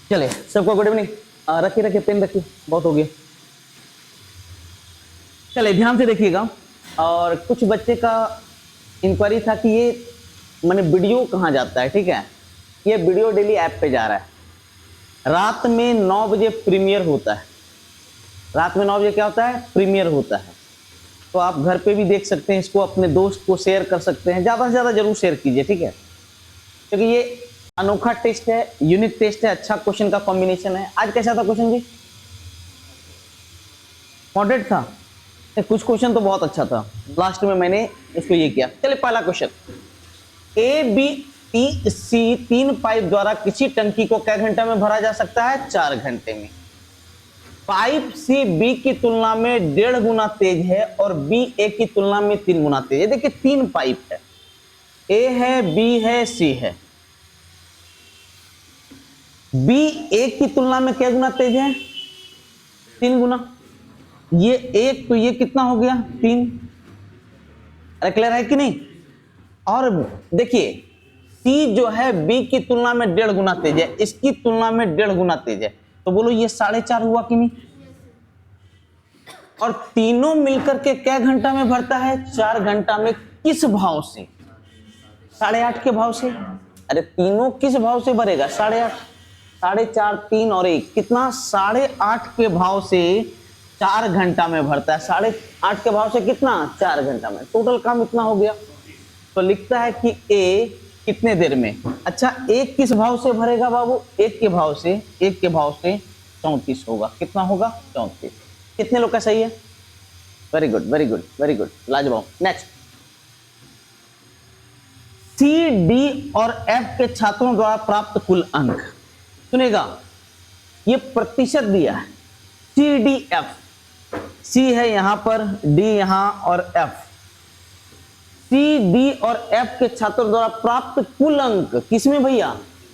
चले सबको good evening. रखिए रखिए पेन रखिए, बहुत हो गया। चले ध्यान से देखिएगा। और कुछ बच्चे का इंक्वायरी था कि ये मैंने वीडियो कहाँ जाता है। ठीक है, ये वीडियो डेली ऐप पे जा रहा है। रात में 9 बजे प्रीमियर होता है। रात में 9 बजे क्या होता है? प्रीमियर होता है। तो आप घर पे भी देख सकते हैं इसको, अपने दोस्त को शेयर कर सकते हैं। ज़्यादा से ज़्यादा जरूर शेयर कीजिए, ठीक है, क्योंकि ये अनोखा टेस्ट है, यूनिक टेस्ट है, अच्छा क्वेश्चन का कॉम्बिनेशन है। आज कैसा था क्वेश्चन जी? मॉडरेट था? कुछ क्वेश्चन तो बहुत अच्छा था, लास्ट में मैंने इसको ये किया। चलिए पहला क्वेश्चन, ए बी टी सी 3 पाइप द्वारा किसी टंकी को कै घंटे में भरा जा सकता है? 4 घंटे में। पाइप सी बी की तुलना में 1.5 गुना तेज है और बी ए की तुलना में 3 गुना तेज है। देखिए 3 पाइप है, ए है, बी है, सी है। बी ए की तुलना में क्या गुना तेज है? 3 गुना। ये एक तो ये कितना हो गया? 3। अरे क्लियर है कि नहीं? और देखिए सी जो है बी की तुलना में 1.5 गुना तेज है, इसकी तुलना में 1.5 गुना तेज है। तो बोलो ये 4.5 हुआ कि नहीं? और तीनों मिलकर के क्या घंटा में भरता है? 4 घंटा में। किस भाव से? 8.5 के भाव से। अरे तीनों किस भाव से भरेगा? 8.5, 4.5, 3 और 1 कितना? 8.5 के भाव से 4 घंटा में भरता है। 8.5 के भाव से कितना? 4 घंटा में। टोटल काम इतना हो गया। तो लिखता है कि ए कितने देर में। अच्छा एक किस भाव से भरेगा बाबू? एक के भाव से, 34 होगा। कितना होगा? 34। कितने लोग का सही है? Very good very good very good, लाजवाब। नेक्स्ट, सी डी और एफ के छात्रों द्वारा प्राप्त कुल अंक। सुनेगा, ये प्रतिशत दिया है। सी डी एफ, सी है यहां पर, डी यहां और एफ। सी डी और एफ के छात्रों द्वारा प्राप्त कुल अंक किसमें भैया?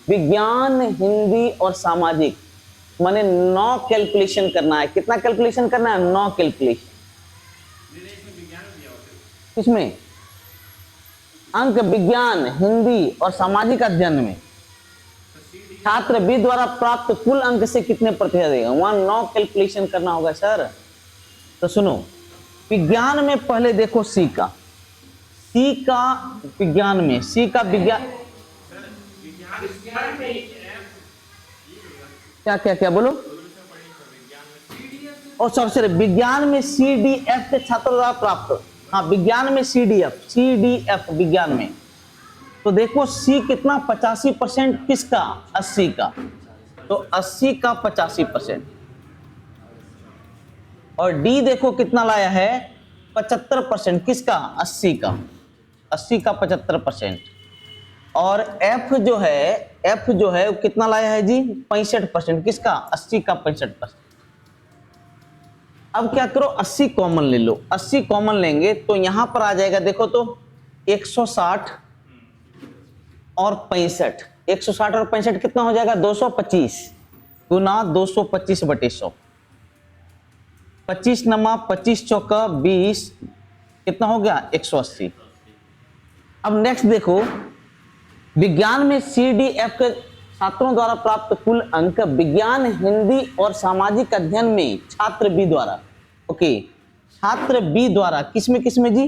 विज्ञान, हिंदी और सामाजिक। माने 9 कैलकुलेशन करना है। कितना कैलकुलेशन करना है? 9 कैलकुलेशन। किसमें? अंक विज्ञान, हिंदी और सामाजिक अध्ययन में। छात्र बी द्वारा प्राप्त कुल अंक से कितने प्रतिशत देगा? वहां 9 कैलकुलेशन करना होगा सर। तो सुनो, विज्ञान में पहले देखो सी का, सी का विज्ञान में, सी का विज्ञान क्या क्या क्या बोलो? और सबसे विज्ञान में सी डी एफ के छात्रों द्वारा प्राप्त। हाँ विज्ञान में सी डी एफ विज्ञान में। तो देखो सी कितना? 85%। किसका? 80 का। तो 80 का 85%। और डी देखो कितना लाया है? 75%। किसका? 80 का। 80 का 75%। और एफ जो है वो कितना लाया है जी? 65%। किसका? 80 का 65%। अब क्या करो, 80 कॉमन ले लो। 80 कॉमन लेंगे तो यहां पर आ जाएगा, देखो तो 160 और 65। 160 और 65 कितना हो जाएगा? 225 गुना 225/100। 25 नमा 25 चौका 20, कितना हो गया? 180। अब नेक्स्ट देखो, विज्ञान में सी डी एफ के छात्रों द्वारा प्राप्त कुल अंक विज्ञान, हिंदी और सामाजिक अध्ययन में छात्र बी द्वारा। ओके, छात्र बी द्वारा किसमें किसमें जी?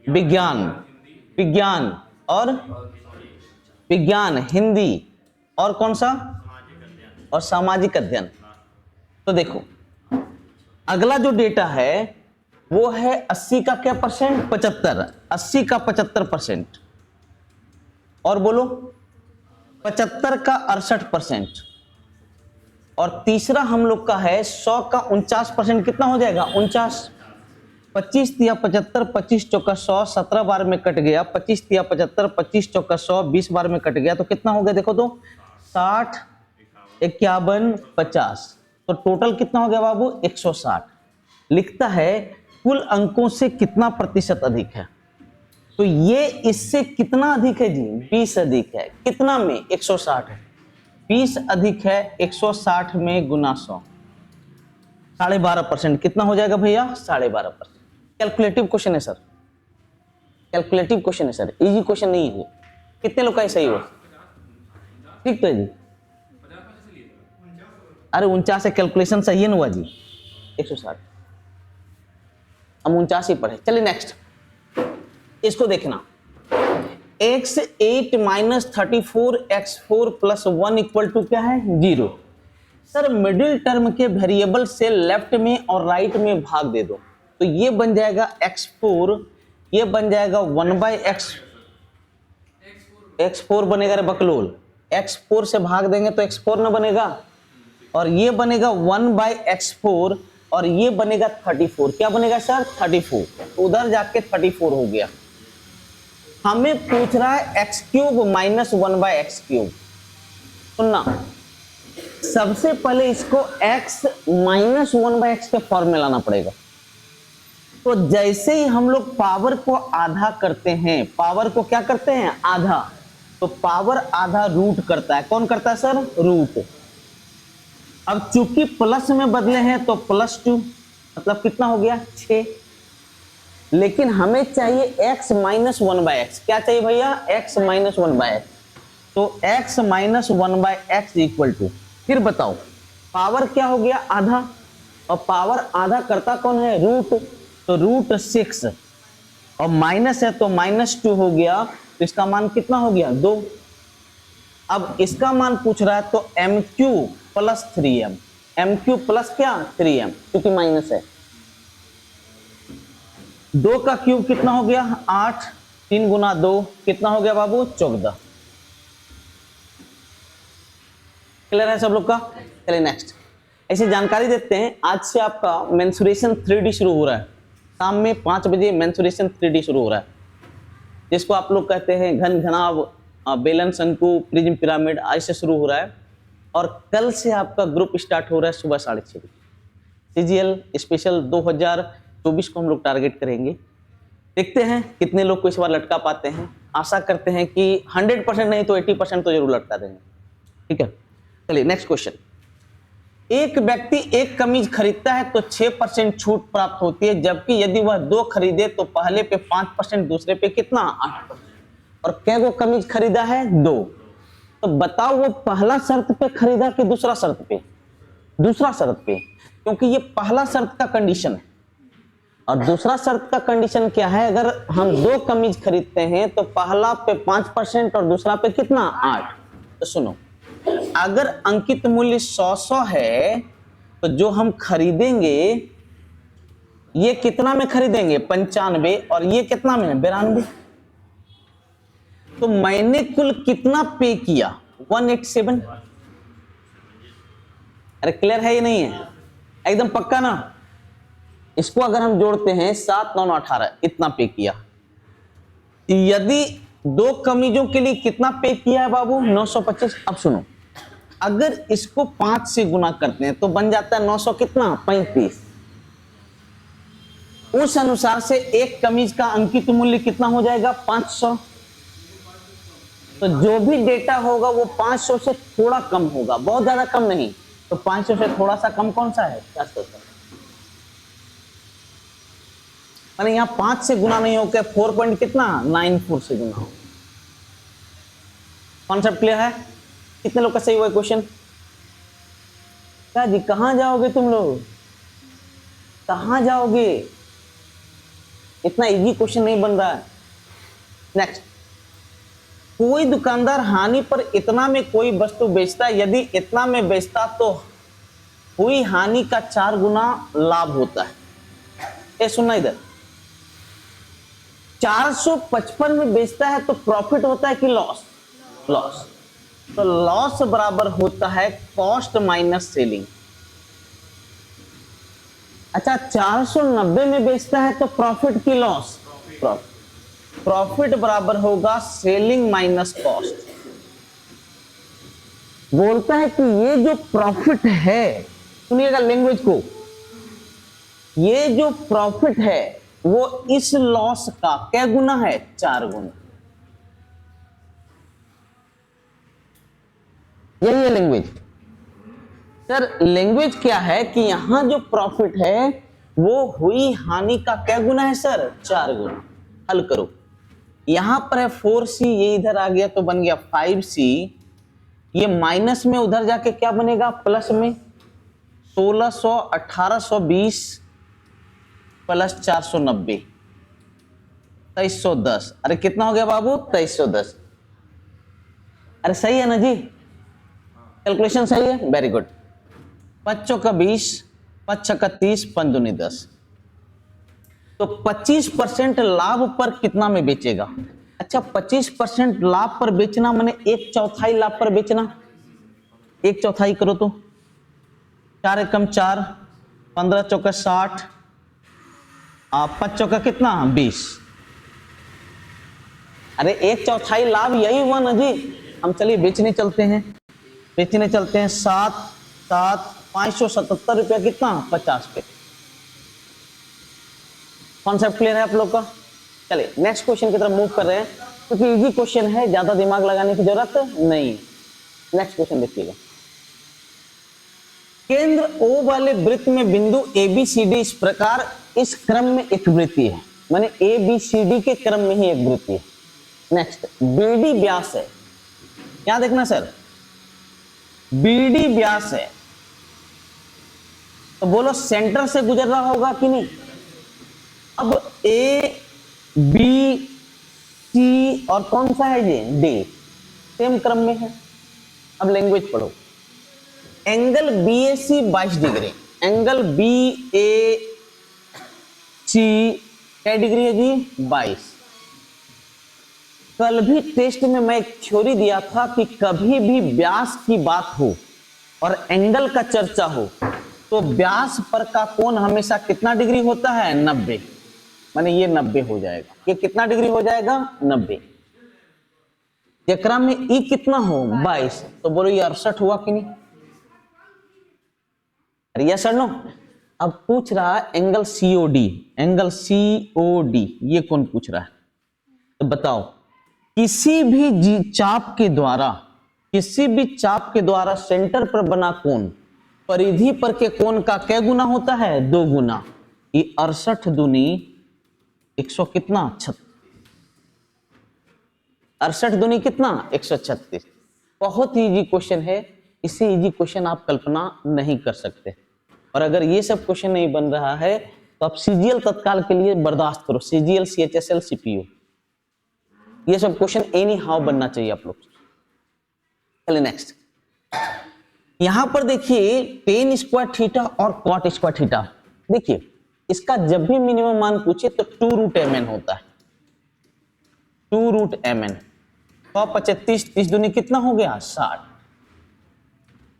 विज्ञान और विज्ञान, हिंदी और कौन सा? और सामाजिक अध्ययन। तो देखो अगला जो डेटा है वो है 80 का क्या परसेंट? 75। 80 का 75%। और बोलो 75 का 68%। और तीसरा हम लोग का है 100 का 49%। कितना हो जाएगा? 49। 25 तिया 75, 25 चौका 100, 17 बार में कट गया। 25 तिया 75, 25 चौका 100, 20 बार में कट गया। तो कितना हो गया? देखो तो 60, 51, 50। तो टोटल कितना हो गया बाबू? 160। लिखता है कुल अंकों से कितना प्रतिशत अधिक है? तो ये इससे कितना अधिक है जी? 20 अधिक है। कितना में? 160 है। 20 अधिक है 160 में गुना 100, 12.5%। कितना हो जाएगा भैया? 12.5%। कैलकुलेटिव क्वेश्चन है सर, कैलकुलेटिव क्वेश्चन है सर, इजी क्वेश्चन नहीं है। कितने लोग का सही हो? ठीक तो है जी। अरे 49 से कैलकुलेशन सही है ना हुआ जी, 160, हम 49 ही पढ़े। चलिए नेक्स्ट, इसको देखना, x8 minus 34 x4 plus 1 equal to क्या है, 0। सर मिडिल टर्म के वेरिएबल से लेफ्ट में और राइट में भाग दे दो, तो ये बन जाएगा x4, ये बन जाएगा 1/x, x4 बनेगा रे बकलोल, x4 से भाग देंगे तो x4 ना बनेगा, और ये बनेगा 1/x4 और ये बनेगा 34। क्या बनेगा सर, 34, उधर जाके 34 हो गया। हमें पूछ रहा है x³ माइनस 1/x³। सुनना, सबसे पहले इसको x माइनस 1/x के फॉर्म में लाना पड़ेगा। तो जैसे ही हम लोग पावर को आधा करते हैं, पावर को क्या करते हैं, आधा, तो पावर आधा रूट करता है। कौन करता है सर, रूट। अब चूंकि प्लस में बदले हैं तो +2, मतलब कितना हो गया, 6। लेकिन हमें चाहिए x माइनस 1/x। क्या चाहिए भैया, x माइनस 1/x। तो x minus 1/x equal to, फिर बताओ पावर क्या हो गया, आधा, और पावर आधा करता कौन है, रूट, तो √6, और माइनस है तो -2 हो गया, तो इसका मान कितना हो गया, 2। अब इसका मान पूछ रहा है तो m³ plus 3m, m³ plus क्या, 3m, क्योंकि माइनस है। 2 का क्यूब कितना हो गया, 8, 3 गुना 2 कितना हो गया बाबू, 14। क्लियर है सब लोग का। चलिए नेक्स्ट, ऐसी जानकारी देते हैं, आज से आपका मेंसुरेशन 3D शुरू हो रहा है। शाम में 5 बजे मेंसुरेशन 3D शुरू हो रहा है, जिसको आप लोग कहते हैं घन घनाभ, बेलन, शंकु, प्रिज्म, पिरामिड, आज से शुरू हो रहा है। और कल से आपका ग्रुप स्टार्ट हो रहा है सुबह 6:30 बजे। CGL स्पेशल 2024 को हम लोग टारगेट करेंगे। देखते हैं कितने लोग को इस बार लटका पाते हैं। आशा करते हैं कि 100% नहीं तो 80% तो जरूर लटका देंगे। ठीक है, चलिए नेक्स्ट क्वेश्चन। एक व्यक्ति एक कमीज खरीदता है तो 6% छूट प्राप्त होती है, जबकि यदि वह 2 खरीदे तो पहले पे 5%, दूसरे पे कितना, 8%। और कै गो कमीज खरीदा है, 2। तो बताओ वो पहला शर्त पे खरीदा कि दूसरा शर्त पे, दूसरा शर्त पे, क्योंकि ये पहला शर्त का कंडीशन है। और दूसरा शर्त का कंडीशन क्या है, अगर हम 2 कमीज खरीदते हैं तो पहला पे 5% और दूसरा पे कितना, 8। तो सुनो, अगर अंकित मूल्य 100 है तो जो हम खरीदेंगे ये कितना में खरीदेंगे, 95, और ये कितना में, 92। तो मैंने कुल कितना पे किया, 187। अरे क्लियर है ये नहीं है, एकदम पक्का ना। इसको अगर हम जोड़ते हैं 7, 9, 18, इतना पे किया। यदि 2 कमीजों के लिए कितना पे किया है बाबू, 925। अब सुनो, अगर इसको 5 से गुना करते हैं तो बन जाता है 900 कितना, 35। उस अनुसार से एक कमीज का अंकित मूल्य कितना हो जाएगा, 500। तो जो भी डेटा होगा वो 500 से थोड़ा कम होगा, बहुत ज्यादा कम नहीं। तो 500 से थोड़ा सा कम कौन सा है, 400। मैंने यहाँ 5 से गुना नहीं होकर 4 पॉइंट कितना, 94 से गुना हो। कॉन्सेप्ट क्लियर है? कितने लोग का सही हुआ क्वेश्चन? क्या जी, कहां जाओगे तुम लोग, कहां जाओगे? इतना इजी क्वेश्चन नहीं बन रहा है। नेक्स्ट, कोई दुकानदार हानि पर इतना में कोई वस्तु बेचता है, यदि इतना में बेचता तो हुई हानि का 4 गुना लाभ होता है। ये सुनना इधर, 455 में बेचता है तो प्रॉफिट होता है कि लॉस, लॉस। तो लॉस बराबर होता है कॉस्ट माइनस सेलिंग। अच्छा, 490 में बेचता है तो प्रॉफिट की लॉस, प्रॉफिट बराबर होगा सेलिंग माइनस कॉस्ट। बोलता है कि ये जो प्रॉफिट है, सुनिएगा लैंग्वेज को, ये जो प्रॉफिट है वो इस लॉस का क्या गुना है, 4 गुना। यही है लैंग्वेज। सर लैंग्वेज क्या है कि यहां जो प्रॉफिट है वो हुई हानि का क्या गुना है सर, 4 गुना। हल करो, यहां पर है 4C, ये इधर आ गया तो बन गया 5C, ये माइनस में उधर जाके क्या बनेगा, प्लस में, 1600 1820 प्लस 490 2310। अरे कितना हो गया बाबू? 2310। अरे सही है ना जी, कैलकुलेशन सही है, वेरी गुड। 5 चौका 20, 5 छक्का 30, 5 दूनी 10। तो 25% लाभ पर कितना में बेचेगा? अच्छा 25% लाभ पर बेचना माने 1/4 लाभ पर बेचना। 1/4 करो तो 4 एकम 4, 15 चौका 60, 5 चौका कितना 20। अरे 1/4 लाभ यही हुआ ना जी। हम चलिए बेचने चलते हैं, बेचने चलते हैं। 7 7 577 रुपया कितना 50 पे। कॉन्सेप्ट क्लियर है आप लोग का? चलिए नेक्स्ट क्वेश्चन की तरफ मूव कर रहे हैं, क्योंकि इजी क्वेश्चन है, ज्यादा दिमाग लगाने की जरूरत नहीं है। नेक्स्ट क्वेश्चन देखिएगा। केंद्र O वाले वृत्त में बिंदु ABCD इस प्रकार इस क्रम में एक वृत्ति है, माने ABCD के क्रम में ही एक वृत्ति है। नेक्स्ट BD व्यास है, क्या देखना सर? BD व्यास है, तो बोलो सेंटर से गुजर रहा होगा कि नहीं? अब A B C और कौन सा है ये D, सेम क्रम में है। अब लैंग्वेज पढ़ो। Angle BAC 22 degree, angle BAC क्या डिग्री है जी? 22। कल भी टेस्ट में मैं एक थ्योरी दिया था कि कभी भी व्यास की बात हो और एंगल का चर्चा हो तो व्यास पर का कोण हमेशा कितना डिग्री होता है? 90। माने ये 90 हो जाएगा। ये कितना डिग्री हो जाएगा? 90। जकरा में ई कितना हो? 22, तो बोलो ये 68 हुआ कि नहीं? अरे यस और नो? अब पूछ रहा है एंगल COD, एंगल COD ये कौन पूछ रहा है? तो बताओ किसी भी चाप के द्वारा, किसी भी चाप के द्वारा सेंटर पर बना कोण परिधि पर के कोण का क्या गुना होता है? 2 गुना। ये 68 दूनी 100 कितना 36, 68 दूनी कितना 136। बहुत ही इजी क्वेश्चन है, इससे इजी क्वेश्चन आप कल्पना नहीं कर सकते। और अगर ये सब क्वेश्चन नहीं बन रहा है तो आप CGL तत्काल के लिए बर्दाश्त करो, CGL CHSL CPU, ये सब क्वेश्चन एनी हाउ बनना चाहिए आप लोग। चलिए नेक्स्ट, यहां पर देखिए tan स्क्वायर थीटा और cot स्क्वायर थीटा। देखिए इसका जब भी मिनिमम मान पूछे तो 2√mn होता है, 2√mn। 135 30 दूनी कितना हो गया? 60।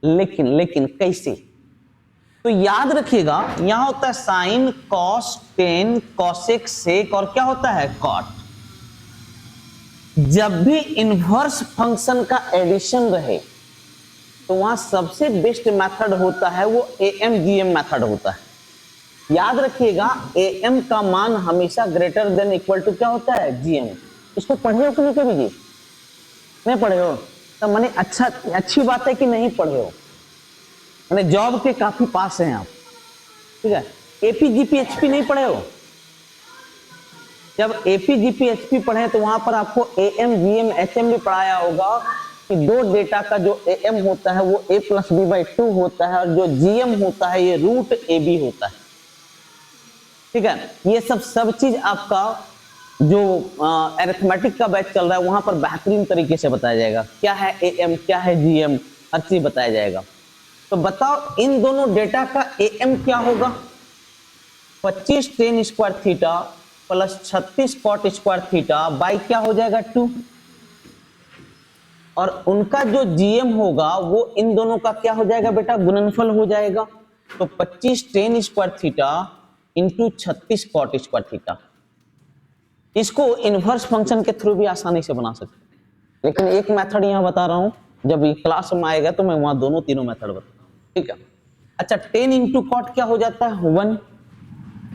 लेकिन कैसे? तो याद रखिएगा यहां होता है साइन, कॉस, टेन, कॉसेक, सेक और क्या होता है? कॉट। जब भी इनवर्स फंक्शन का एडिशन रहे तो वहां सबसे बेस्ट मेथड होता है वो AM/GM मेथड होता है। याद रखिएगा AM का मान हमेशा ग्रेटर देन इक्वल टू क्या होता है? GM। इसको पढ़े हो कि नहीं कभी जी? नहीं पढ़े हो तो माने अच्छी बात है कि नहीं पढ़े हो, माने जॉब के काफी पास हैं आप, ठीक है। APGPHP नहीं पढ़े हो? जब APGPHP पढ़े तो वहां पर आपको AM/GM HM भी पढ़ाया होगा कि दो डेटा का जो AM होता है वो A+B/2 होता है और जो GM होता है ये √AB होता है, ठीक है। ये सब चीज आपका जो अरिथमेटिक का बैच चल रहा है वहां पर बेहतरीन तरीके से बताया जाएगा। क्या है AM, क्या है GM, हर चीज बताया जाएगा। तो बताओ इन दोनों डेटा का AM क्या होगा? 25 tan square theta plus 36 cot square theta by क्या हो जाएगा? 2। और उनका जो GM होगा वो इन दोनों का क्या हो जाएगा बेटा? गुणनफल हो जाएगा। तो 25 tan square theta into 36 cot square theta. इसको इनवर्स फंक्शन के थ्रू भी आसानी से बना सकते हैं, लेकिन एक मेथड यहां बता रहा हूं, जब ये क्लास में आएगा तो मैं वहां दोनों तीनों मेथड बताऊंगा, ठीक है। अच्छा 10 इंटू कॉट क्या हो जाता है? 1।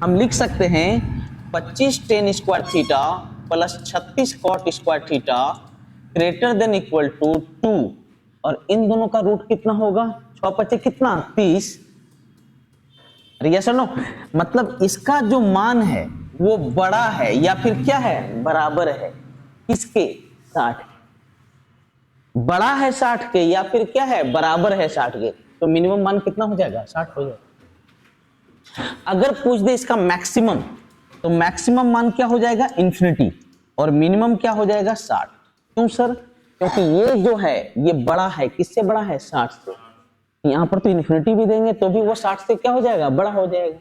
हम लिख सकते हैं 25 tan square theta plus 36 cot square theta greater than equal to 2। और इन दोनों का रूट कितना होगा? 6 × 5 कितना? 30। यस और नो? मतलब इसका जो मान है वो बड़ा है या फिर क्या है? बराबर है किसके? 60। बड़ा है 60 के या फिर क्या है? बराबर है 60 के। तो मिनिमम मान कितना हो जाएगा? 60 हो जाएगा। अगर पूछ दे इसका मैक्सिमम, तो मैक्सिमम मान क्या हो जाएगा? इन्फिनिटी। और मिनिमम क्या हो जाएगा? 60। क्यों सर? क्योंकि ये जो है ये बड़ा है, किससे बड़ा है? 60 से। यहां पर तो इन्फिनिटी भी देंगे तो भी वो 60 से क्या हो जाएगा? बड़ा हो जाएगा।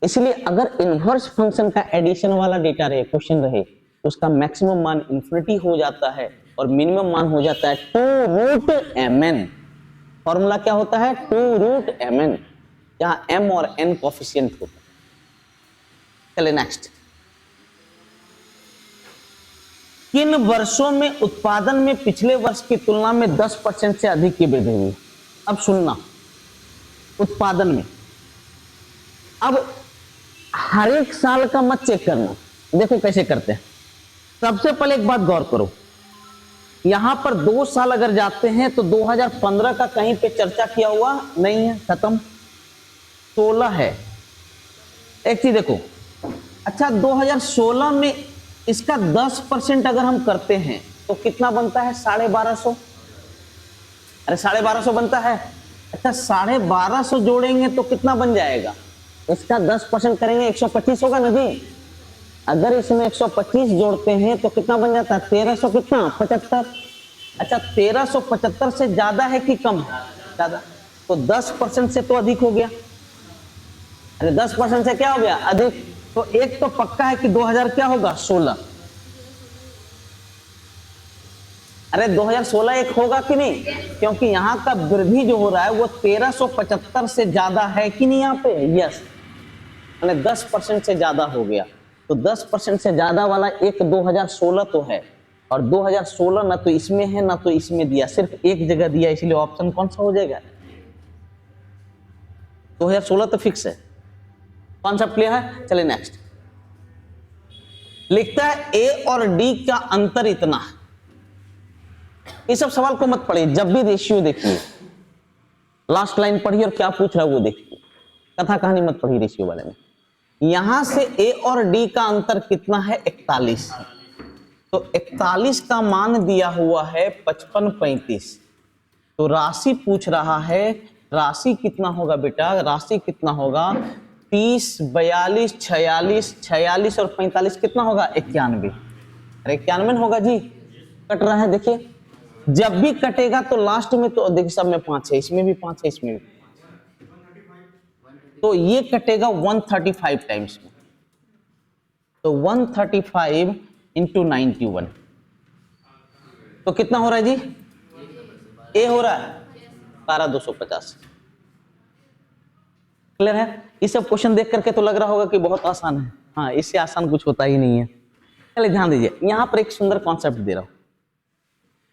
इसलिए अगर इनवर्स फंक्शन का एडिशन वाला डेटा रहे, क्वेश्चन रहे, तो उसका मैक्सिमम मान इन्फिनिटी हो जाता है और मिनिमम मान हो जाता है 2√mn। फॉर्मूला क्या होता है? 2√mn, जहां m और n कोफिशिएंट होता है। चलिए नेक्स्ट। किन वर्षों में उत्पादन में पिछले वर्ष की तुलना में 10% से अधिक की वृद्धि हुई? अब सुनना, उत्पादन में। अब हर एक साल का मत चेक करना, देखो कैसे करते हैं। सबसे पहले एक बात गौर करो, यहां पर 2 साल अगर जाते हैं तो 2015 का कहीं पे चर्चा किया हुआ नहीं है, खत्म। 16 है। एक चीज देखो, अच्छा 2016 में इसका 10% अगर हम करते हैं तो कितना बनता है? 1250। अरे 1250 बनता है। अच्छा 1250 जोड़ेंगे तो कितना बन जाएगा? इसका 10% करेंगे 125 होगा ना जी। अगर इसमें 125 जोड़ते हैं तो कितना बन जाता है? 1300 कितना? 75। अच्छा 1375 से ज्यादा है कि कम है? ज्यादा। तो 10% से तो अधिक हो गया। अरे 10% से क्या हो गया? अधिक। तो एक तो पक्का है कि 2000 क्या होगा? 16। अरे 2016 एक होगा कि नहीं? क्योंकि यहां का वृद्धि जो हो रहा है वो 1375 से ज्यादा है कि नहीं? यहाँ पे यस, 10% से ज्यादा हो गया। तो 10% से ज्यादा वाला एक 2016 तो है, और 2016 ना तो इसमें है ना तो इसमें दिया, सिर्फ एक जगह दिया, इसलिए ऑप्शन कौन सा हो जाएगा? 2016 तो फिक्स है। कॉन्सेप्ट क्लियर है? चलिए नेक्स्ट। लिखता है ए और डी का अंतर इतना है। ये सब सवाल को मत पढ़िए, जब भी रेशियो देखिए लास्ट लाइन पढ़िए और क्या पूछ रहा है वो देखिए, कथा कहानी मत पढ़िए रेशियो वाले में। यहां से ए और डी का अंतर कितना है? 41। तो 41 का मान दिया हुआ है 55 35। तो राशि पूछ रहा है, राशि कितना होगा बेटा? राशि कितना होगा? 30 42 46 46 और 45 कितना होगा? 91। अरे 91 होगा जी। कट रहा है देखिए, जब भी कटेगा तो लास्ट में तो देखिए सब में 5 है, इसमें भी 5 है, इसमें भी, तो ये कटेगा 135 टाइम्स में। तो 135 इंटू 91 तो कितना हो रहा है जी? ए हो रहा है 12250। क्लियर है? ये सब क्वेश्चन देख करके तो लग रहा होगा कि बहुत आसान है। हाँ, इससे आसान कुछ होता ही नहीं है। चलिए ध्यान दीजिए, यहां पर एक सुंदर कॉन्सेप्ट दे रहा हूं।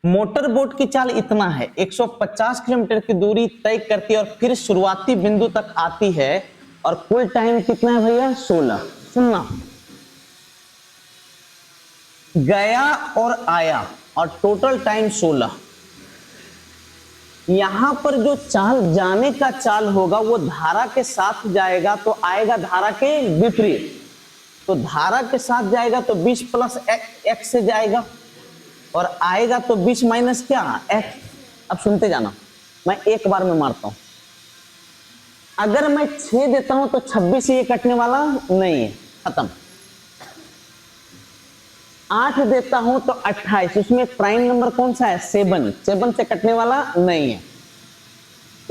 मोटर बोट की चाल इतना है, 150 किलोमीटर की दूरी तय करती है और फिर शुरुआती बिंदु तक आती है, और कुल टाइम कितना है भैया? 16। सुनना, गया और आया और टोटल टाइम 16। यहां पर जो चाल जाने का चाल होगा वो धारा के साथ जाएगा तो आएगा धारा के विपरीत। तो धारा के साथ जाएगा तो 20 प्लस एक्स से जाएगा, और आएगा तो 20 माइनस क्या? एक्स। अब सुनते जाना, मैं एक बार में मारता हूं। अगर मैं 6 देता हूं तो 26 से ये कटने वाला नहीं है, खत्म। 8 देता हूं तो 28, उसमें प्राइम नंबर कौन सा है? 7, 7 से कटने वाला नहीं है।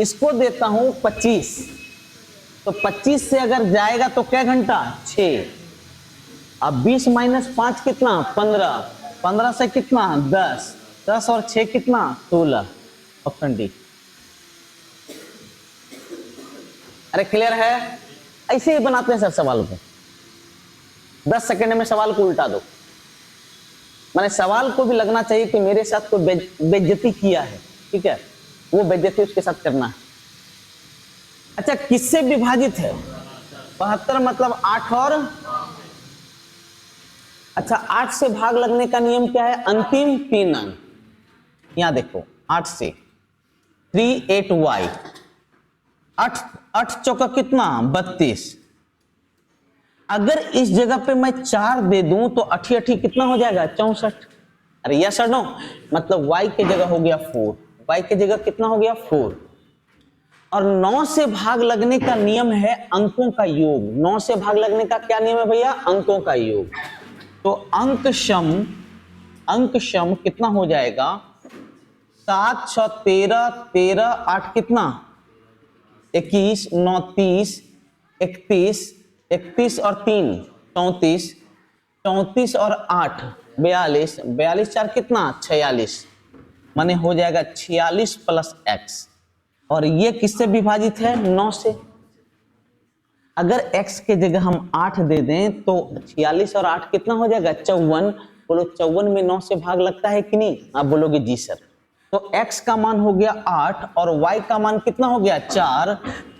इसको देता हूं 25, तो 25 से अगर जाएगा तो क्या घंटा? 6। अब 20 माइनस 5 कितना? 15, 15 से कितना? 10, 10 और 6 कितना? 16। Option D. अरे क्लियर है? ऐसे ही बनाते हैं सर सवाल को। 10 सेकंड में सवाल को उल्टा दो। मैंने सवाल को भी लगना चाहिए कि मेरे साथ कोई बेइज्जती किया है, ठीक है? वो बेइज्जती उसके साथ करना है। अच्छा, किससे विभाजित है? 72 मतलब 8 और, अच्छा 8 से भाग लगने का नियम क्या है? अंतिम 3 अंक। यहां देखो, 8 से 3 8y, 8 चौका कितना? 32। अगर इस जगह पे मैं 4 दे दूं तो 8 8 कितना हो जाएगा? 64। अरे यस और नो? मतलब y की जगह हो गया 4, y की जगह कितना हो गया 4। और 9 से भाग लगने का नियम है अंकों का योग। 9 से भाग लगने का क्या नियम है भैया? अंकों का योग। तो अंक शम कितना हो जाएगा? 7 6 13, 13 8 कितना 21, 9 30, 31, 31 और 3 34, 34 और 8 42, 42 4 कितना 46, माने हो जाएगा 46 प्लस x। और ये किससे विभाजित है? 9 से। अगर x के जगह हम 8 दे दें तो 46 और 8 कितना हो जाएगा 54। बोलो 54 में 9 से भाग लगता है कि नहीं? आप बोलोगे जी सर। तो x का मान हो गया 8 और y का मान कितना हो गया 4।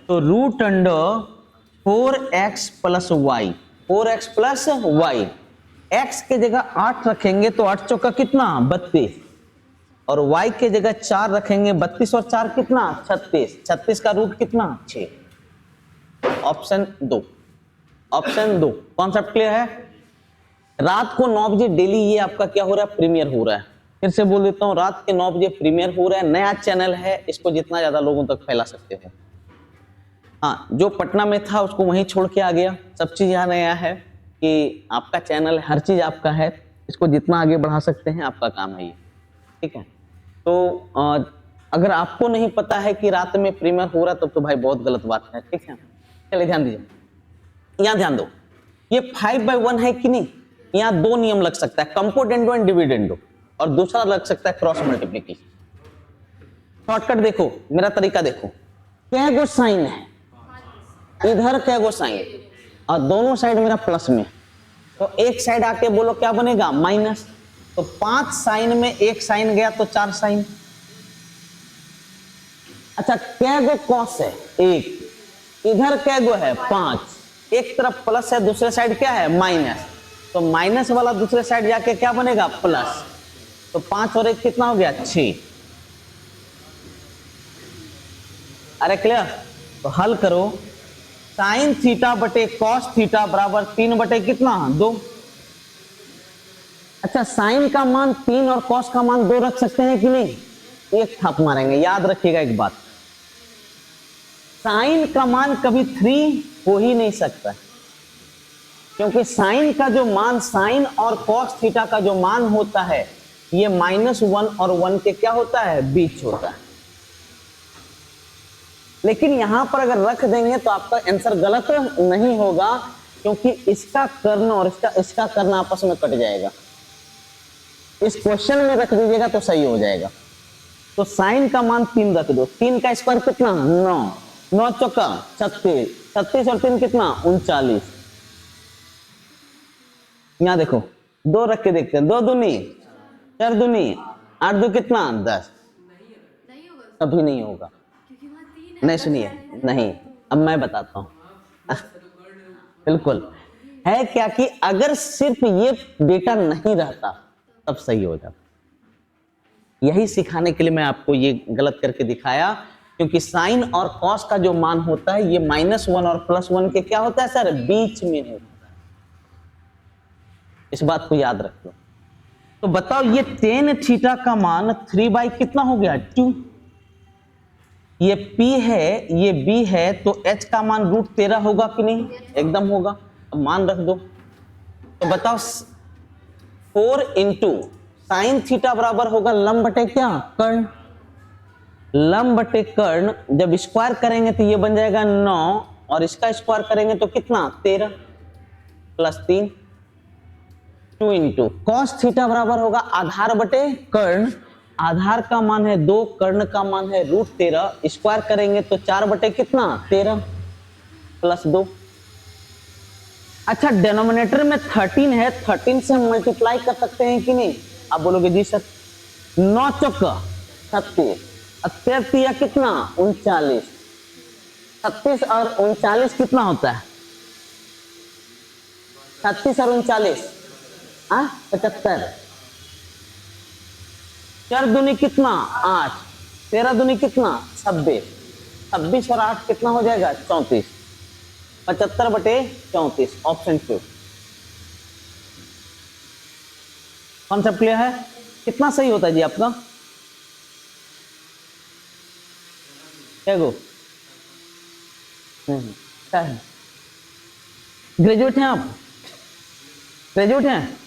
तो root under 4x plus y, 4x plus y. x के जगह 8 रखेंगे तो 8 चौका कितना 32, और y के जगह 4 रखेंगे 32 और 4 कितना 36, 36 का रूट कितना 6। Option 2, option 2। कॉन्सेप्ट क्लियर है? रात को 9 बजे डेली ये आपका क्या हो रहा है? प्रीमियर हो रहा है। फिर से बोल देता हूं, रात के 9 बजे प्रीमियर हो रहा है। नया चैनल है, इसको जितना ज्यादा लोगों तक फैला सकते हो। हाँ, जो पटना में था उसको वहीं छोड़ के आ गया। सब चीज यहाँ नया है कि आपका चैनल, हर चीज आपका है, इसको जितना आगे बढ़ा सकते हैं आपका काम है ये। ठीक है, तो अगर आपको नहीं पता है कि रात में प्रीमियर हो रहा है तब तो भाई बहुत गलत बात है। ठीक है, चलिए ध्यान दीजिए, यहाँ ध्यान दो, ये 5/1 है कि नहीं? यहाँ 2 नियम लग सकता है, कंपोनेंडो एंड डिविडेंडो, और दूसरा लग सकता है क्रॉस मल्टीप्लिकेशन। शॉर्टकट देखो, मेरा तरीका देखो, क्या गो साइन है इधर, क्या गो साइन, और दोनों साइड मेरा प्लस में, तो एक साइड आके बोलो क्या बनेगा माइनस। तो 5 साइन में एक साइन गया तो 4 साइन। अच्छा, क्या गो कॉस है 1, इधर क्या गो है 5, एक तरफ प्लस है दूसरे साइड क्या है माइनस, तो माइनस वाला दूसरे साइड जाके क्या बनेगा प्लस। तो 5 और 1 कितना हो गया 6। अरे क्लियर? तो हल करो, साइन थीटा बटे कॉस थीटा बराबर 3 बटे कितना 2। अच्छा, साइन का मान 3 और कॉस का मान 2 रख सकते हैं कि नहीं? एक थाप मारेंगे। याद रखिएगा एक बात, साइन का मान कभी 3 हो ही नहीं सकता, क्योंकि साइन का जो मान, साइन और कॉस थीटा का जो मान होता है ये -1 और 1 के क्या होता है बीच होता है। लेकिन यहां पर अगर रख देंगे तो आपका आंसर गलत नहीं होगा, क्योंकि इसका कर्ण और इसका कर्ण आपस में कट जाएगा। इस क्वेश्चन में रख दीजिएगा तो सही हो जाएगा। तो साइन का मान 3 रख दो, 3 का स्क्वायर कितना 9, 9 चौका 36, 36 और 3 कितना 39। यहां देखो 2 रख के देखते हैं, 2 दूनी 4 दूनी 8 दो कितना 10, कभी नहीं होगा। नहीं सुनिए, नहीं, अब मैं बताता हूं। बिल्कुल है क्या कि अगर सिर्फ ये डेटा नहीं रहता तब सही हो जाता। यही सिखाने के लिए मैं आपको ये गलत करके दिखाया, क्योंकि साइन और कॉस का जो मान होता है ये -1 और +1 के क्या होता है सर बीच में होता है। इस बात को याद रखो। तो बताओ, ये tan थीटा का मान 3 कितना हो गया 2। ये P है, ये B है, तो H का मान √13 होगा कि नहीं? एकदम होगा। अब मान रख दो, तो बताओ 4 इंटू साइन थीटा बराबर होगा लंब बटे क्या कर्ण, लंब बटे कर्ण। जब स्क्वायर करेंगे तो ये बन जाएगा 9, और इसका स्क्वायर करेंगे तो कितना 13 प्लस 3। 2 इंटू कॉस थीटा बराबर होगा आधार बटे कर्ण, आधार का मान है 2, कर्ण का मान है √13, स्क्वायर करेंगे तो 4 बटे कितना 13 प्लस 2। अच्छा, डिनोमिनेटर में 13 है, 13 से हम मल्टीप्लाई कर सकते हैं कि नहीं? आप बोलोगे जी सर। 9 चौका 36, 33 कितना 39, 36 और 39 कितना होता है 36 और 39 75। 4 दूनी कितना 8, 13 दूनी कितना 26, 26 और 8 कितना हो जाएगा 34, 75 बटे 34। ऑप्शन 2। कॉन्सेप्ट क्लियर है? कितना सही होता है जी आपका? क्या गो? क्या है? ग्रेजुएट हैं आप? ग्रेजुएट हैं?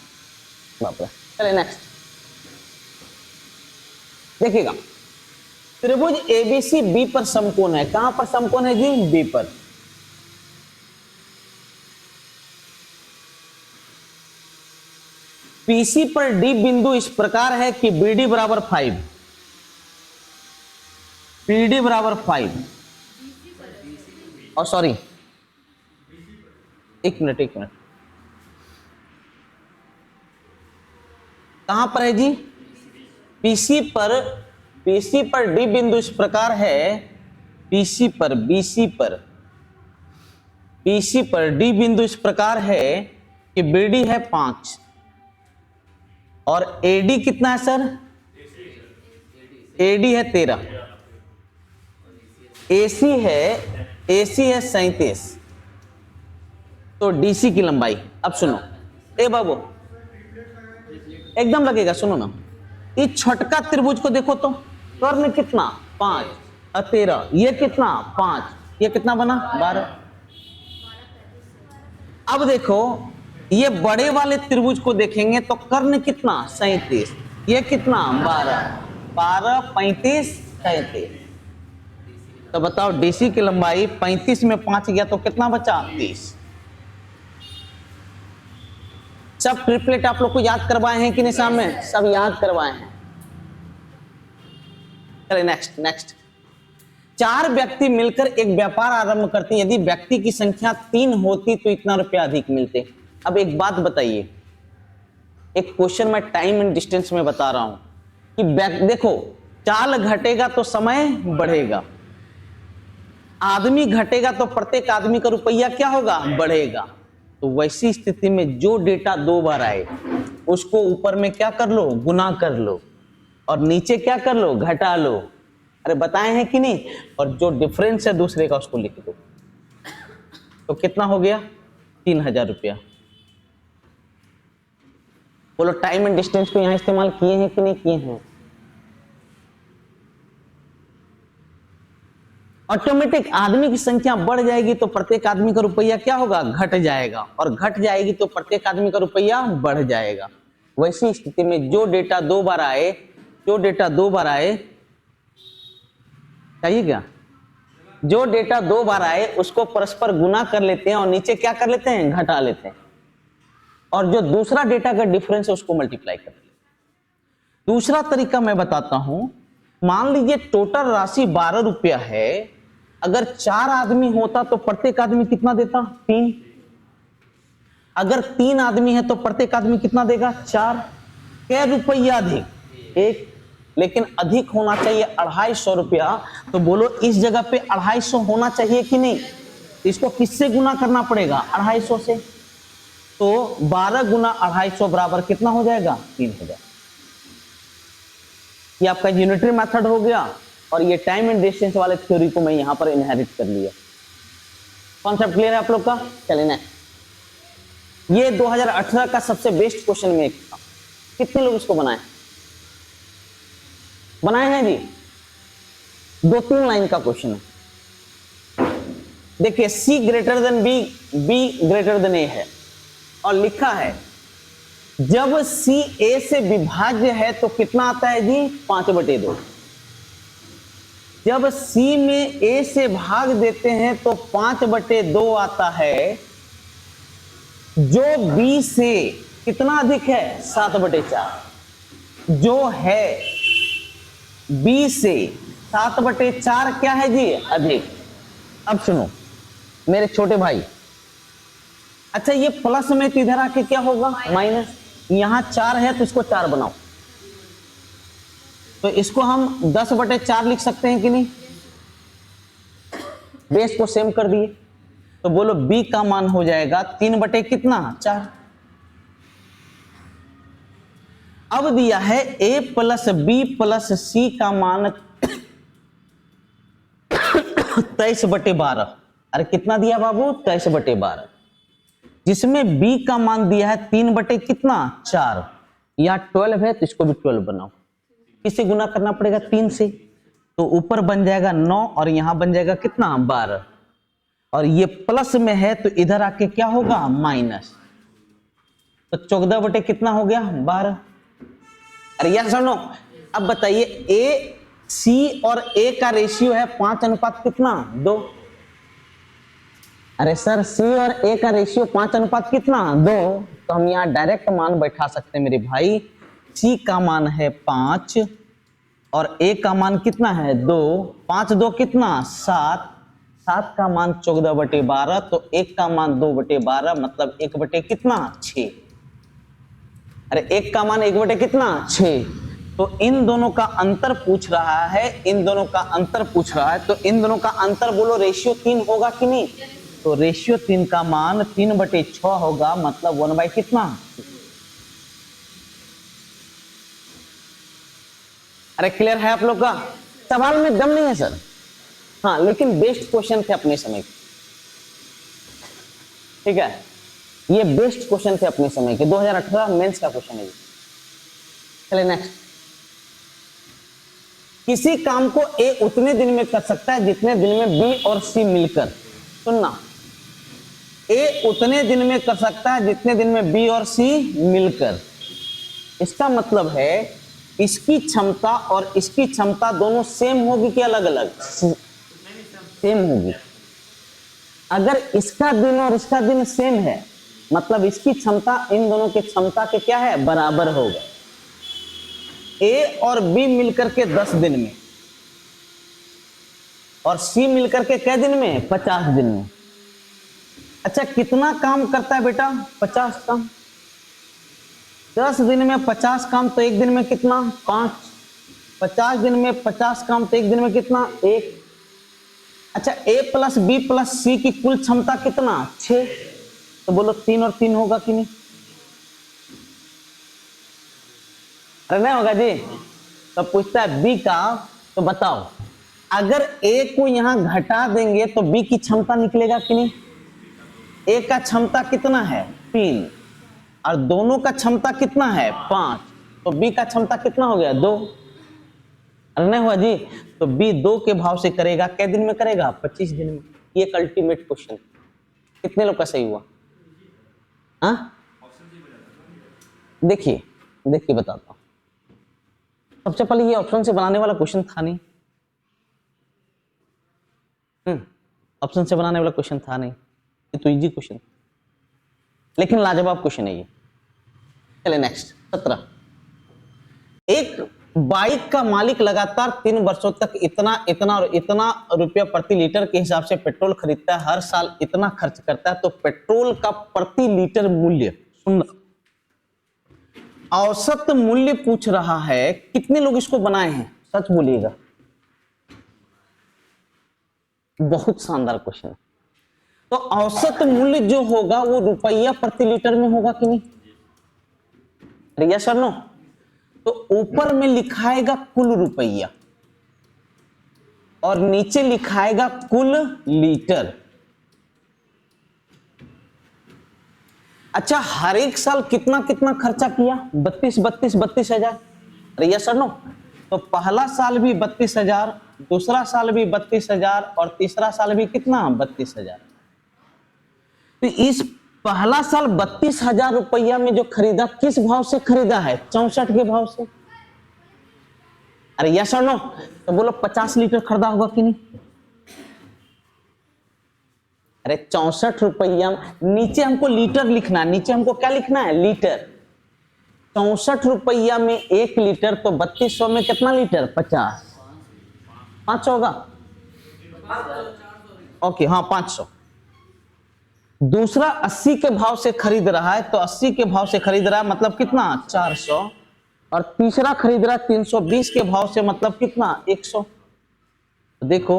बाप रे। चलिए नेक्स्ट देखिएगा, त्रिभुज एबीसी बी पर समकोण है। कहां पर समकोण है जी? बी पर। पीसी पर डी बिंदु इस प्रकार है कि बीडी बराबर 5, बीडी बराबर 5, और सॉरी एक मिनट कहां पर है जी? पीसी पर डी बिंदु इस प्रकार है, पीसी पर डी बिंदु इस प्रकार है कि बीडी है 5 और एडी कितना है सर? एडी है 13, एसी है 37, तो डीसी की लंबाई। अब सुनो ए बाबू, एकदम लगेगा, सुनो ना, इस छोटका त्रिभुज को देखो तो कर्ण कितना? 5 और 13, ये कितना? 5, ये कितना बना? 12। अब देखो ये बड़े वाले त्रिभुज को देखेंगे तो कर्ण कितना? 37, ये कितना? 12, 35, 37। तो बताओ डीसी की लंबाई 35 में 5 गया तो कितना बचा? 30। सब ट्रिपलेट आप लोग को याद करवाए हैं कि नहीं? सामने सब याद करवाए हैं। चलिए नेक्स्ट 4 व्यक्ति मिलकर एक व्यापार आरंभ करते हैं। यदि व्यक्ति की संख्या 3 होती तो इतना रुपया अधिक मिलते। अब एक बात बताइए, एक क्वेश्चन मैं टाइम एंड डिस्टेंस में बता रहा हूं कि देखो चाल घटेगा तो समय बढ़ेगा, आदमी घटेगा तो प्रत्येक आदमी का रुपया क्या होगा? बढ़ेगा। तो वैसी स्थिति में जो डेटा 2 बार आए उसको ऊपर में क्या कर लो? गुना कर लो, और नीचे क्या कर लो? घटा लो। अरे बताए हैं कि नहीं? और जो डिफरेंस है दूसरे का उसको लिख दो। तो कितना हो गया? 3000 रुपया। बोलो टाइम एंड डिस्टेंस को यहां इस्तेमाल किए हैं कि नहीं किए हैं? ऑटोमेटिक आदमी की संख्या बढ़ जाएगी तो प्रत्येक आदमी का रुपया क्या होगा? घट जाएगा, और घट जाएगी तो प्रत्येक आदमी का रुपया बढ़ जाएगा। वैसी स्थिति में जो डेटा 2 बार आए, चाहिए क्या? जो डेटा 2 बार आए उसको परस्पर गुना कर लेते हैं और नीचे क्या कर लेते हैं? घटा लेते हैं, और जो दूसरा डेटा का डिफरेंस है उसको मल्टीप्लाई कर लेते हैं। दूसरा तरीका मैं बताता हूं, मान लीजिए टोटल राशि 12 रुपया है, अगर 4 आदमी होता तो प्रत्येक आदमी कितना देता? 3। अगर 3 आदमी है तो प्रत्येक आदमी कितना देगा? 4। क्या रुपया अधिक? 1। लेकिन अधिक होना चाहिए 250 रुपया। तो बोलो इस जगह पे 250 होना चाहिए कि नहीं? इसको किससे गुना करना पड़ेगा? 250 से। तो 12 गुना 250 बराबर कितना हो जाएगा? 3000। ये आपका यूनिटरी मेथड हो गया, और ये टाइम एंड डिस्टेंस वाले थ्योरी को मैं यहां पर इनहेरिट कर लिया। कॉन्सेप्ट क्लियर है आप लोग का? चलिए नेक्स्ट, ये 2018 का सबसे बेस्ट क्वेश्चन में एक था। कितने लोग इसको बनाए हैं जी? 2-3 लाइन का क्वेश्चन है। देखिए C greater than B, B greater than A है, और लिखा है जब C A से विभाज्य है तो कितना आता है जी? 5/2। जब C में A से भाग देते हैं तो 5/2 आता है। जो B से कितना अधिक है? 7/4। जो है B से 7/4 क्या है जी? अधिक। अब सुनो मेरे छोटे भाई, अच्छा ये प्लस में तो इधर आके क्या होगा? माइनस। यहां 4 है तो इसको 4 बनाओ, तो इसको हम 10/4 लिख सकते हैं कि नहीं? बेस को सेम कर दिए, तो बोलो B का मान हो जाएगा 3/4। अब दिया है A + B + C का मान 23/12। अरे कितना दिया बाबू? 23/12, जिसमें B का मान दिया है 3/4। या 12 है तो इसको भी 12 बनाओ। किससे गुना करना पड़ेगा? 3 से। तो ऊपर बन जाएगा 9 और यहां बन जाएगा कितना 12, और ये प्लस में है तो इधर आके क्या होगा माइनस, तो 14 बटे कितना हो गया 12। अरे यार सुनो, अब बताइए ए सी और ए का रेशियो है 5 अनुपात कितना 2। अरे सर सी और ए का रेशियो 5 अनुपात कितना 2, तो हम यहाँ डायरेक्ट मान बैठा सकते हैं मेरे भाई। सी का मान है 5 और ए का मान कितना है 2, 5 2 कितना 7, 7 का मान 14 बटे 12, तो 1 का मान 2 बटे 12, मतलब 1 बटे कितना 6। अरे 1 का मान 1 बटे कितना 6, तो इन दोनों का अंतर पूछ रहा है, इन दोनों का अंतर पूछ रहा है, तो इन दोनों का अंतर बोलो रेशियो 3 होगा कि नहीं, तो रेशियो 3 का मान 3 बटे 6 होगा, मतलब 1 बाई कितना। अरे क्लियर है आप लोग का, सवाल में दम नहीं है सर, हाँ लेकिन बेस्ट क्वेश्चन थे अपने समय के, ठीक है, ये बेस्ट क्वेश्चन थे अपने समय के, 2018 मेंस का क्वेश्चन है ये। चलिए नेक्स्ट, किसी काम को ए उतने दिन में कर सकता है जितने दिन में बी और सी मिलकर, सुनना, ए उतने दिन में कर सकता है जितने दिन में बी और सी मिलकर, इसका मतलब है इसकी क्षमता और इसकी क्षमता दोनों सेम होगी कि अलग अलग, सेम होगी। अगर इसका दिन और इसका दिन सेम है मतलब इसकी क्षमता इन दोनों की क्षमता के क्या है बराबर होगा। ए और बी मिलकर के 10 दिन में और सी मिलकर के कै दिन में 50 दिन में। अच्छा कितना काम करता है बेटा 50 काम, 10 दिन में 50 काम तो एक दिन में कितना 5, 50 दिन में 50 काम तो एक दिन में कितना 1। अच्छा ए प्लस बी प्लस सी की कुल क्षमता कितना 6, तो बोलो 3 और 3 होगा कि नहीं, अरे नहीं होगा जी। तो पूछता है बी का, तो बताओ अगर ए को यहां घटा देंगे तो बी की क्षमता निकलेगा कि नहीं। ए का क्षमता कितना है 3 और दोनों का क्षमता कितना है 5, तो बी का क्षमता कितना हो गया 2, अरे नहीं हुआ जी। तो बी 2 के भाव से करेगा, कै दिन में करेगा 25 दिन में। ये एक अल्टीमेट क्वेश्चन, कितने लोग का सही हुआ, हाँ देखिए देखिए बताता हूं। सबसे पहले ये ऑप्शन से बनाने वाला क्वेश्चन था नहीं, ऑप्शन से बनाने वाला क्वेश्चन था नहीं, ये तो इजी क्वेश्चन लेकिन लाजवाब क्वेश्चन है ये। चलिए नेक्स्ट 17, एक बाइक का मालिक लगातार 3 वर्षों तक इतना इतना और इतना रुपया प्रति लीटर के हिसाब से पेट्रोल खरीदता है, हर साल इतना खर्च करता है, तो पेट्रोल का प्रति लीटर मूल्य, सुन औसत मूल्य पूछ रहा है। कितने लोग इसको बनाए हैं सच बोलिएगा, बहुत शानदार क्वेश्चन है। तो औसत मूल्य जो होगा वो रुपया प्रति लीटर में होगा कि नहीं, रिया सर नो, तो ऊपर में लिखाएगा कुल रुपया और नीचे लिखाएगा कुल लीटर। अच्छा हर एक साल कितना कितना खर्चा किया 32 हजार, रिया सर नो, तो पहला साल भी 32,000, दूसरा साल भी 32,000 और तीसरा साल भी कितना 32,000। तो इस पहला साल 32,000 रुपया में जो खरीदा किस भाव से खरीदा है 64 के भाव से। अरे यस और नो, तो बोलो 50 लीटर खरीदा होगा कि नहीं। अरे 64 रुपया, नीचे हमको लीटर लिखना है, नीचे हमको क्या लिखना है लीटर। 64 रुपया में 1 लीटर, तो 3200 में कितना लीटर 50, 500 होगा, ओके हाँ 500। दूसरा 80 के भाव से खरीद रहा है, तो 80 के भाव से खरीद रहा है मतलब कितना 400, और तीसरा खरीद रहा है 320 के भाव से मतलब कितना 100। तो देखो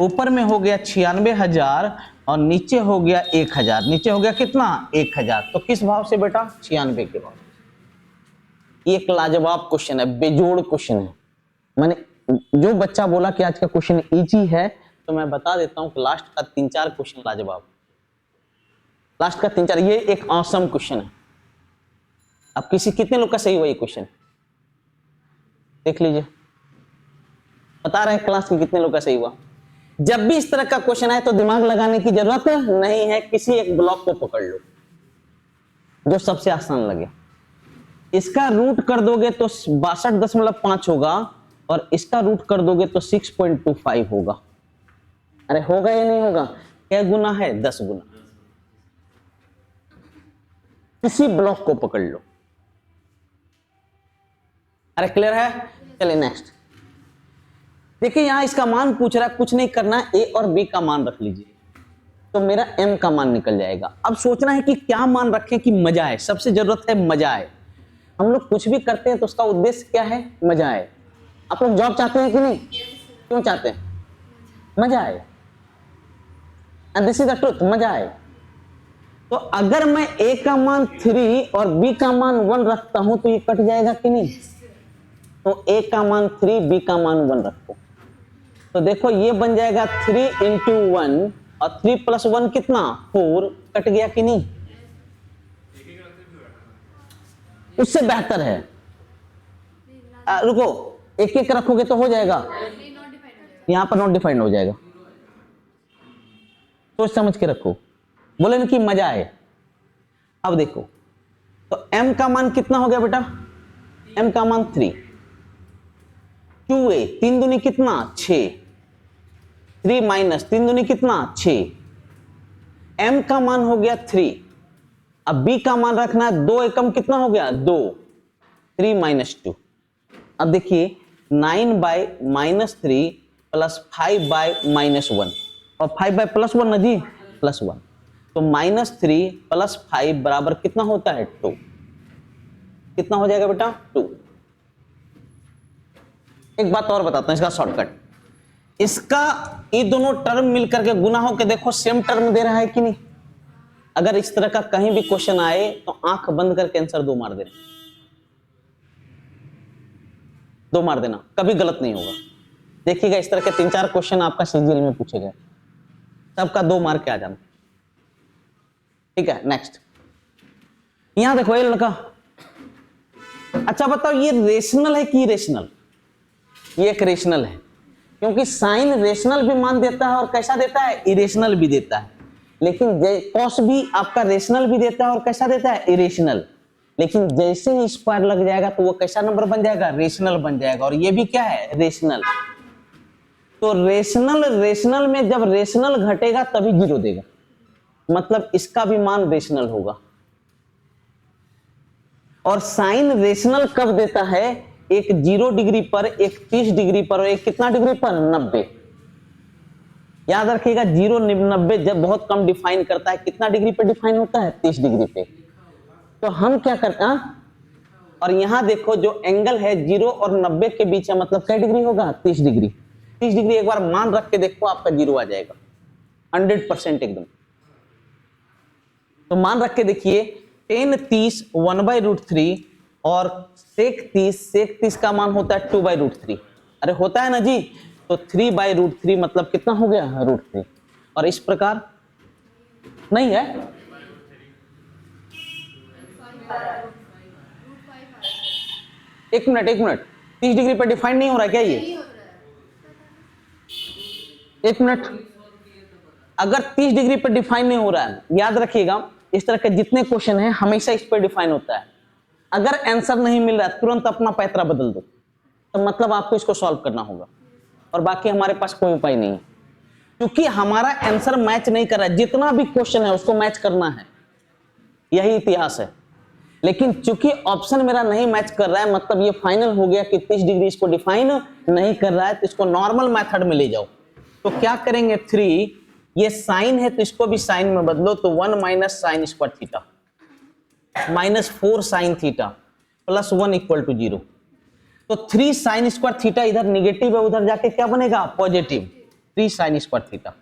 ऊपर में हो गया 96,000 और नीचे हो गया 1,000, नीचे हो गया कितना 1,000, तो किस भाव से बेटा 96 के भाव। ये एक लाजवाब क्वेश्चन है, बेजोड़ क्वेश्चन है। मैंने जो बच्चा बोला कि आज का क्वेश्चन इजी है, तो मैं बता देता हूं कि लास्ट का 3-4 क्वेश्चन लाजवाब, लास्ट का 3-4 ये एक ऑसम क्वेश्चन है। अब कितने लोग का सही हुआ ये क्वेश्चन देख लीजिए। बता रहे हैं क्लास के कितने लोग का सही हुआ। जब भी इस तरह का क्वेश्चन आए तो दिमाग लगाने की जरूरत नहीं है, किसी एक ब्लॉक को पकड़ लो जो सबसे आसान लगे। इसका रूट कर दोगे तो 62.5 होगा और इसका रूट कर दोगे तो 6.25 होगा। अरे होगा या नहीं होगा? क्या गुना है? 10 गुना। किसी ब्लॉक को पकड़ लो। अरे क्लियर है? चलिए नेक्स्ट देखिए, यहां इसका मान पूछ रहा है, कुछ नहीं करना, ए और बी का मान रख लीजिए तो मेरा एम का मान निकल जाएगा। अब सोचना है कि क्या मान रखें कि मजा आए। सबसे जरूरत है मजा आए। हम लोग कुछ भी करते हैं तो उसका उद्देश्य क्या है? मजा आए। आप लोग जॉब चाहते हैं कि नहीं? क्यों चाहते हैं? मजा आए। And this is the truth, मजा आए। तो अगर मैं ए का मान 3 और बी का मान 1 रखता हूं तो ये कट जाएगा कि नहीं? तो ए का मान 3, बी का मान 1 रखो तो देखो ये बन जाएगा 3 इंटू 1 और 3 प्लस 1 कितना? 4। कट गया कि नहीं? उससे बेहतर है रुको, एक एक रखोगे तो हो जाएगा, यहां पर नॉट डिफाइंड हो जाएगा। सोच समझ के रखो, बोले ना कि मजा आए। अब देखो तो m का मान कितना हो गया बेटा? m का मान 3, 2a 3 दूनी कितना? 6, 3 माइनस 3 दूनी कितना? 6। m का मान हो गया 3। अब b का मान रखना है, 2 एकम कितना हो गया? 2, 3 माइनस 2। अब देखिए 9 bye minus 3 plus 5 bye minus 1 और 5 बाय प्लस 1 ना जी, प्लस 1। तो -3 प्लस 5 बराबर कितना होता है? 2। कितना हो जाएगा बेटा? 2। एक बात और बताता हूं इसका शॉर्टकट। इसका ये दोनों टर्म मिलकर के गुना हो के देखो सेम टर्म दे रहा है कि नहीं। अगर इस तरह का कहीं भी क्वेश्चन आए तो आंख बंद करके आंसर 2 मार देना, 2 मार देना, कभी गलत नहीं होगा। देखिएगा इस तरह के 3-4 क्वेश्चन आपका सीजीएल में पूछे गए, सबका 2 मार्क के आ जाना। ठीक है नेक्स्ट। यहां देखो ये लड़का, अच्छा बताओ ये रेशनल है कि इरेशनल? ये एक रेशनल है क्योंकि साइन रेशनल भी मान देता है और कैसा देता है? इरेशनल भी देता है। लेकिन कॉस भी आपका रेशनल भी देता है और कैसा देता है? इरेशनल। लेकिन जैसे ही स्क्वायर लग जाएगा तो वो कैसा नंबर बन जाएगा? रेशनल बन जाएगा। और ये भी क्या है? रेशनल। तो रेशनल में जब रेशनल घटेगा तभी 0 देगा, मतलब इसका भी मान रेशनल होगा। और साइन रेशनल कब देता है? एक 0 डिग्री पर, एक 30 डिग्री पर और एक कितना डिग्री पर? 90। याद रखिएगा 0 90 जब बहुत कम डिफाइन करता है, कितना डिग्री पे डिफाइन होता है? 30 डिग्री पे। तो हम क्या करते हैं, और यहां देखो जो एंगल है 0 और 90 के बीच है, मतलब क्या डिग्री होगा? 30 डिग्री। 30 डिग्री एक बार मान रख के देखो आपका 0 आ जाएगा 100% एकदम। तो मान रख के देखिए 10 30 1/√3 और sec 30 का मान होता है 2/√3। अरे होता है ना जी। तो 3/√3 मतलब कितना हो गया? √3। और इस प्रकार नहीं है, एक मिनट 30 डिग्री पर डिफाइन नहीं हो रहा क्या ये? एक मिनट, अगर 30 डिग्री पर डिफाइन नहीं हो रहा है, याद रखिएगा इस तरह के जितने क्वेश्चन हैं हमेशा इस पर डिफाइन होता है। अगर आंसर नहीं मिल रहा है तुरंत अपना पैतरा बदल दो, तो मतलब आपको इसको सॉल्व करना होगा और बाकी हमारे पास कोई उपाय नहीं है, क्योंकि हमारा आंसर मैच नहीं कर रहा है। जितना भी क्वेश्चन है उसको मैच करना है, यही इतिहास है। लेकिन चूंकि ऑप्शन मेरा नहीं मैच कर रहा है, मतलब ये फाइनल हो गया कि 30 डिग्री इसको डिफाइन नहीं कर रहा है, तो इसको नॉर्मल मेथड में ले जाओ। तो क्या करेंगे? 3, ये साइन है तो इसको भी साइन में बदलो, तो 1 minus sine square theta -4 sine theta plus 1 equal to 0। तो 3 साइन स्क्वायर थीटा इधर निगेटिव है, उधर जाके क्या बनेगा? पॉजिटिव। 3 साइन स्क्वायर थीटा,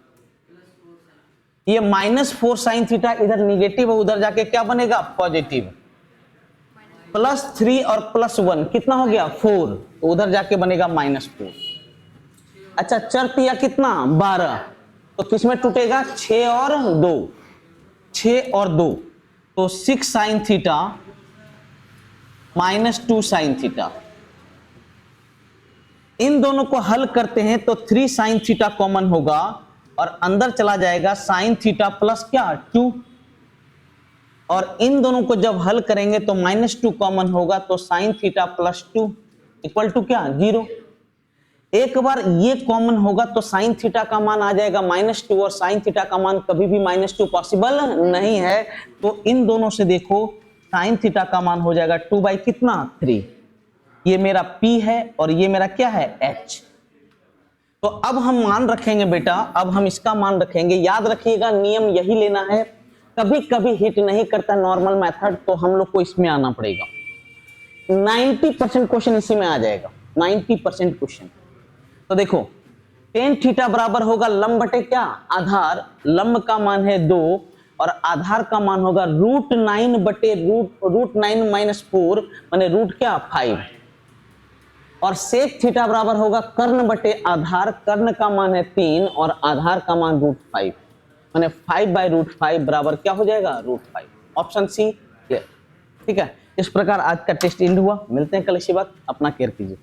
ये -4 साइन थीटा इधर निगेटिव है, उधर जाके क्या बनेगा? पॉजिटिव। प्लस 3 और प्लस 1 कितना हो गया? 4, तो उधर जाके बनेगा -4। अच्छा चर दिया कितना? 12, तो किसमें टूटेगा? 6 और 2, 6 और 2, तो 6 साइन थीटा -2 साइन थीटा। इन दोनों को हल करते हैं तो 3 साइन थीटा कॉमन होगा और अंदर चला जाएगा साइन थीटा प्लस क्या 2, और इन दोनों को जब हल करेंगे तो -2 कॉमन होगा तो sine theta plus 2 equal to क्या 0। एक बार ये कॉमन होगा तो साइन थीटा का मान आ जाएगा -2 और साइन थीटा का मान कभी भी -2 पॉसिबल नहीं है, तो इन दोनों से देखो साइन थीटा का मान हो जाएगा 2 बाई कितना 3। ये मेरा P है और ये मेरा क्या है H। तो अब हम मान रखेंगे बेटा, अब हम इसका मान रखेंगे। याद रखिएगा नियम यही लेना है, कभी कभी हिट नहीं करता नॉर्मल मेथड, तो हम लोग को इसमें आना पड़ेगा। 90% क्वेश्चन इसी में आ जाएगा, 90% क्वेश्चन। तो देखो टेन थीटा बराबर होगा लंब बटे क्या आधार, लंब का मान है 2 और आधार का मान होगा √9 बटे √9 माइनस 4 माने रूट क्या 5, और सेक थीटा बराबर होगा कर्ण बटे आधार, कर्ण का मान है 3 और आधार का मान √5 माने 5 बाई √5 बराबर क्या हो जाएगा √5। Option C clear. ठीक है, इस प्रकार आज का टेस्ट एंड हुआ। मिलते हैं कल इसी बात, अपना केयर कीजिए।